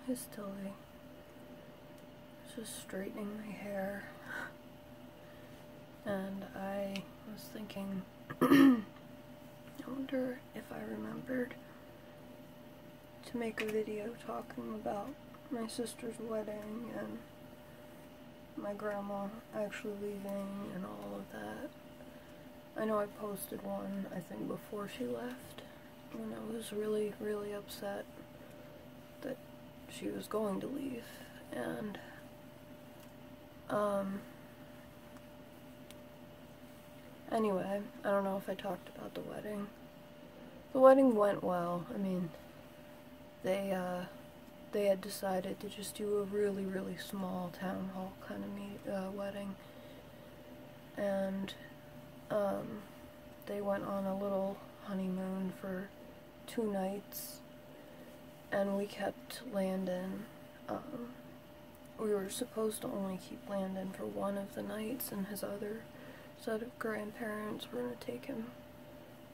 hastily. Just straightening my hair. And I was thinking, I wonder if I remembered to make a video talking about my sister's wedding and my grandma actually leaving and all of that. I know I posted one, I think, before she left, when I was really, really upset that she was going to leave. And, anyway, I don't know if I talked about the wedding. The wedding went well. I mean, they had decided to just do a really, really small town hall kind of wedding. And, they went on a little honeymoon for 2 nights, and we kept Landon. We were supposed to only keep Landon for one of the nights, and his other set of grandparents were going to take him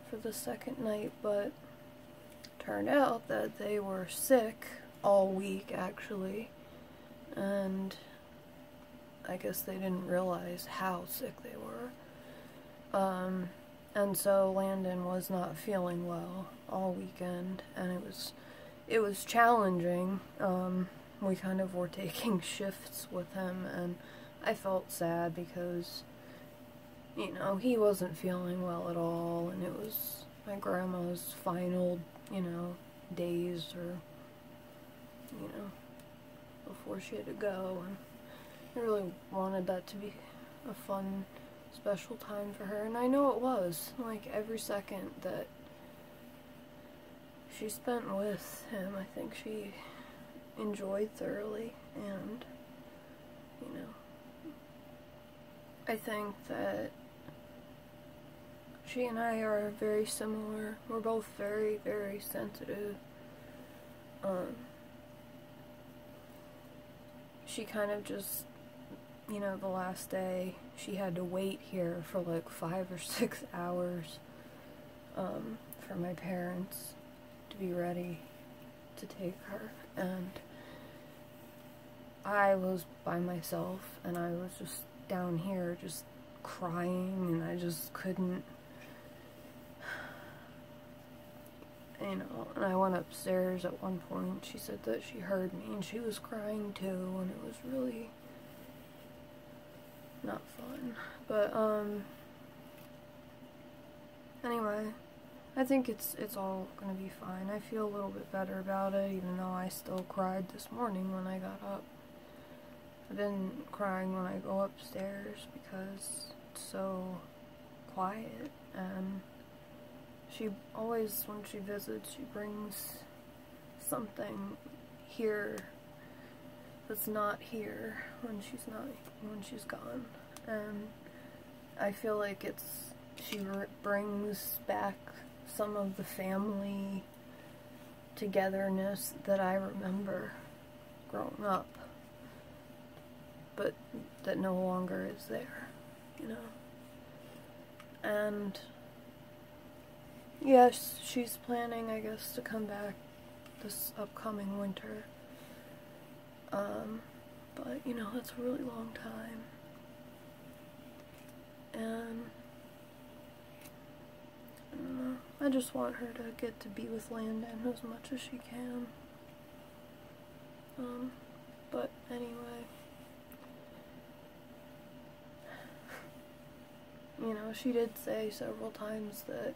for the second night, but turned out that they were sick all week, actually, and I guess they didn't realize how sick they were. And so Landon was not feeling well all weekend, and it was challenging. We kind of were taking shifts with him, and I felt sad because, you know, he wasn't feeling well at all, and it was my grandma's final, you know, days, or, you know, before she had to go, and I really wanted that to be a fun, special time for her, and I know it was. Like, every second that she spent with him, I think she enjoyed thoroughly, and, you know, I think that she and I are very similar. We're both very, very sensitive. She kind of just, you know, the last day, she had to wait here for like 5 or 6 hours, for my parents to be ready to take her, and I was by myself, and I was just down here just crying, and I just couldn't, you know, and I went upstairs at one point. She said that she heard me, and she was crying too, and it was really not fun. But, anyway, I think it's all gonna be fine. I feel a little bit better about it, even though I still cried this morning when I got up. I've been crying when I go upstairs because it's so quiet, and she always, when she visits, she brings something here that's not here when she's gone, and I feel like she brings back some of the family togetherness that I remember growing up, but that no longer is there, you know. And yes, she's planning, I guess, to come back this upcoming winter. But, you know, that's a really long time. And I don't know. I just want her to get to be with Landon as much as she can. But anyway, you know, she did say several times that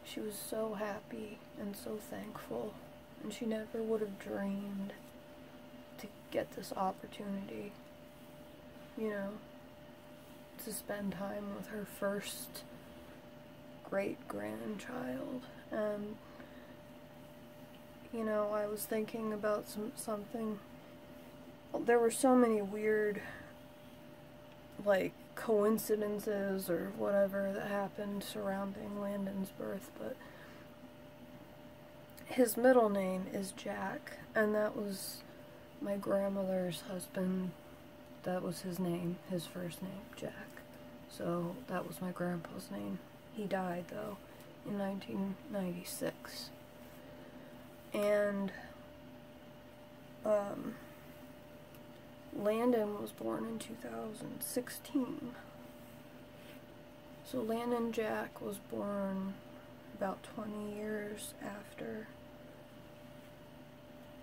she was so happy and so thankful, and she never would have dreamed to get this opportunity, you know, to spend time with her first great-grandchild. And, you know, I was thinking about something. There were so many weird, like, coincidences or whatever that happened surrounding Landon's birth, but his middle name is Jack, and that was my grandmother's husband. That was his name, his first name, Jack. So that was my grandpa's name. He died, though, in 1996. And Landon was born in 2016. So Landon Jack was born about 20 years after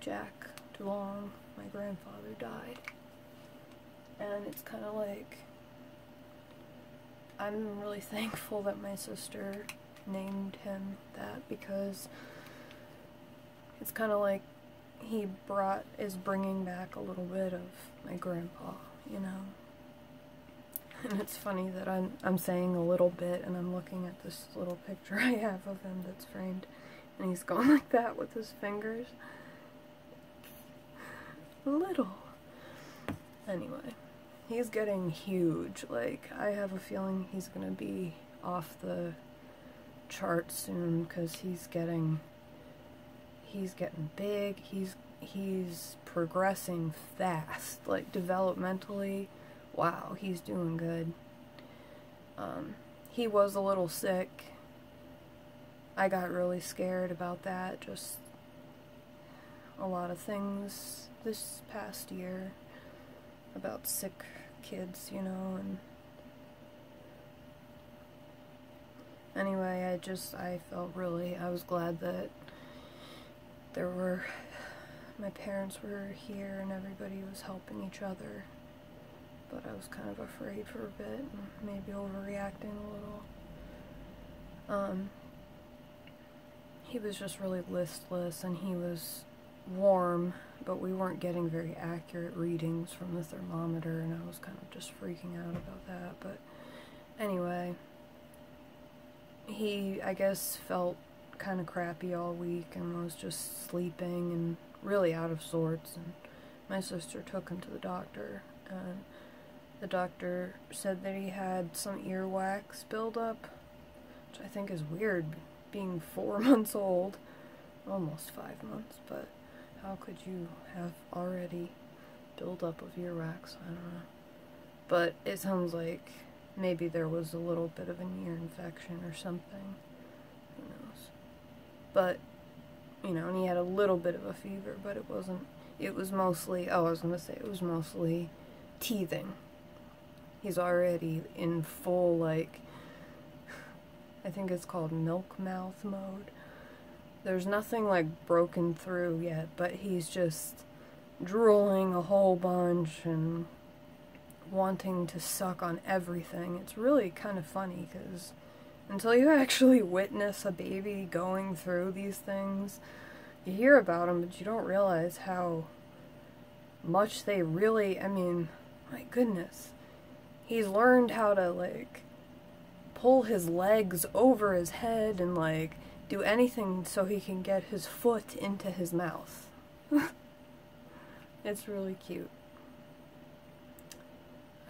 Jack DeLong, my grandfather, died. And it's kind of like, I'm really thankful that my sister named him that, because it's kind of like he is bringing back a little bit of my grandpa, you know. And it's funny that I'm saying a little bit, and I'm looking at this little picture I have of him that's framed, and he's going like that with his fingers. Little. Anyway, he's getting huge. Like, I have a feeling he's gonna be off the chart soon, because he's getting big. He's progressing fast, like developmentally. Wow, he's doing good. He was a little sick. I got really scared about that. Just a lot of things this past year about sick kids, you know, and anyway, I was glad that my parents were here and everybody was helping each other, but I was kind of afraid for a bit and maybe overreacting a little. He was just really listless, and he was warm, but we weren't getting very accurate readings from the thermometer, and I was kind of just freaking out about that. But anyway, he, I guess, felt kind of crappy all week and was just sleeping and really out of sorts, and my sister took him to the doctor, and the doctor said that he had some earwax buildup, which I think is weird, being 4 months old, almost 5 months, but how could you have already buildup of earwax? I don't know. But it sounds like maybe there was a little bit of an ear infection or something. Who knows? But, you know, and he had a little bit of a fever, but it was mostly teething. He's already in full, like, I think it's called milk mouth mode. There's nothing, like, broken through yet, but he's just drooling a whole bunch and wanting to suck on everything. It's really kind of funny, because until you actually witness a baby going through these things, you hear about them, but you don't realize how much they really, I mean, my goodness. He's learned how to, like, pull his legs over his head and, like, do anything so he can get his foot into his mouth. It's really cute.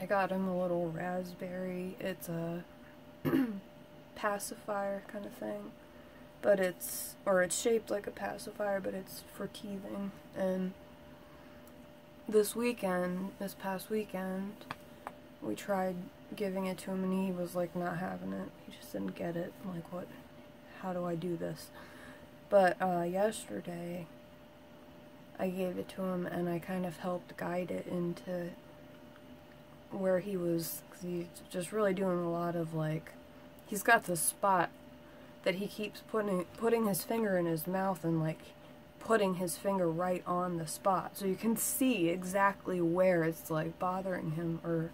I got him a little raspberry. It's a pacifier kind of thing, but it's shaped like a pacifier, but it's for teething. And this past weekend, we tried giving it to him, and he was, like, not having it. He just didn't get it. I'm like, what? How do I do this? But yesterday, I gave it to him, and I kind of helped guide it into where he was, because he's just really doing a lot of, like, he's got this spot that he keeps putting his finger in his mouth and, like, putting his finger right on the spot, so you can see exactly where it's, like, bothering him, or,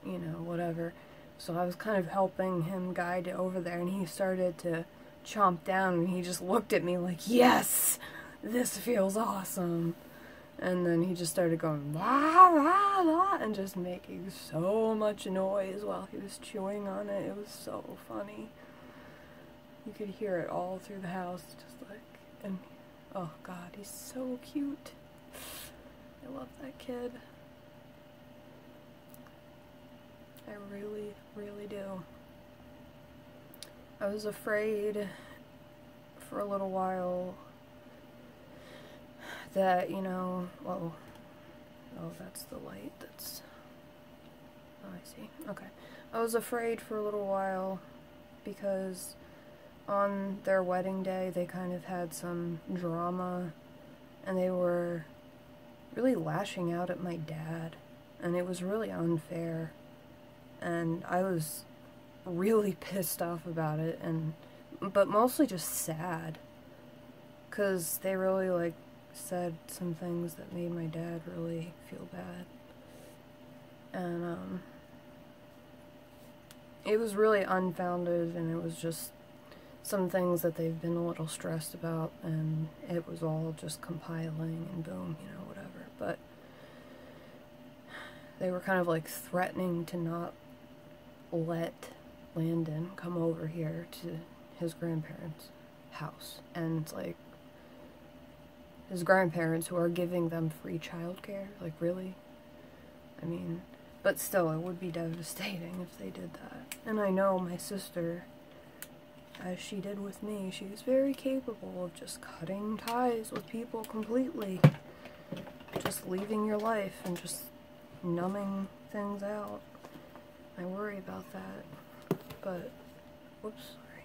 you know, whatever. So I was kind of helping him guide it over there, and he started to chomp down, and he just looked at me like, yes, this feels awesome. And then he just started going, la, la, la, and just making so much noise while he was chewing on it. It was so funny. You could hear it all through the house, just like, and, oh God, he's so cute. I love that kid. I really, really do. I was afraid for a little while that, you know, well, oh, that's the light, that's, oh, I see, okay. I was afraid for a little while because on their wedding day, they kind of had some drama, and they were really lashing out at my dad, and it was really unfair, and I was really pissed off about it, but mostly just sad, because they really, like, said some things that made my dad really feel bad, and, it was really unfounded, and it was just some things that they've been a little stressed about, and it was all just compiling, and boom, you know, whatever. But they were kind of like threatening to not let Landon come over here to his grandparents' house, and it's like his grandparents who are giving them free childcare. Like, really? I mean, but still, it would be devastating if they did that. And I know my sister, as she did with me, she was very capable of just cutting ties with people completely. Just leaving your life and just numbing things out. I worry about that. But, whoops, sorry.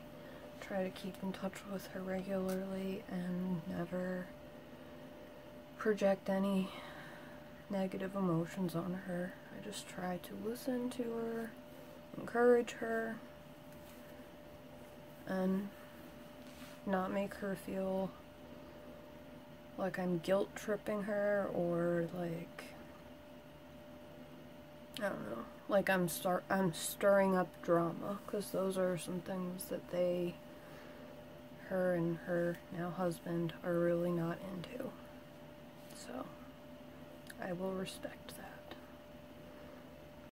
Try to keep in touch with her regularly and never project any negative emotions on her. I just try to listen to her, encourage her, and not make her feel like I'm guilt-tripping her, or like, I don't know, like I'm stirring up drama, because those are some things that her and her now husband, are really not into. So, I will respect that.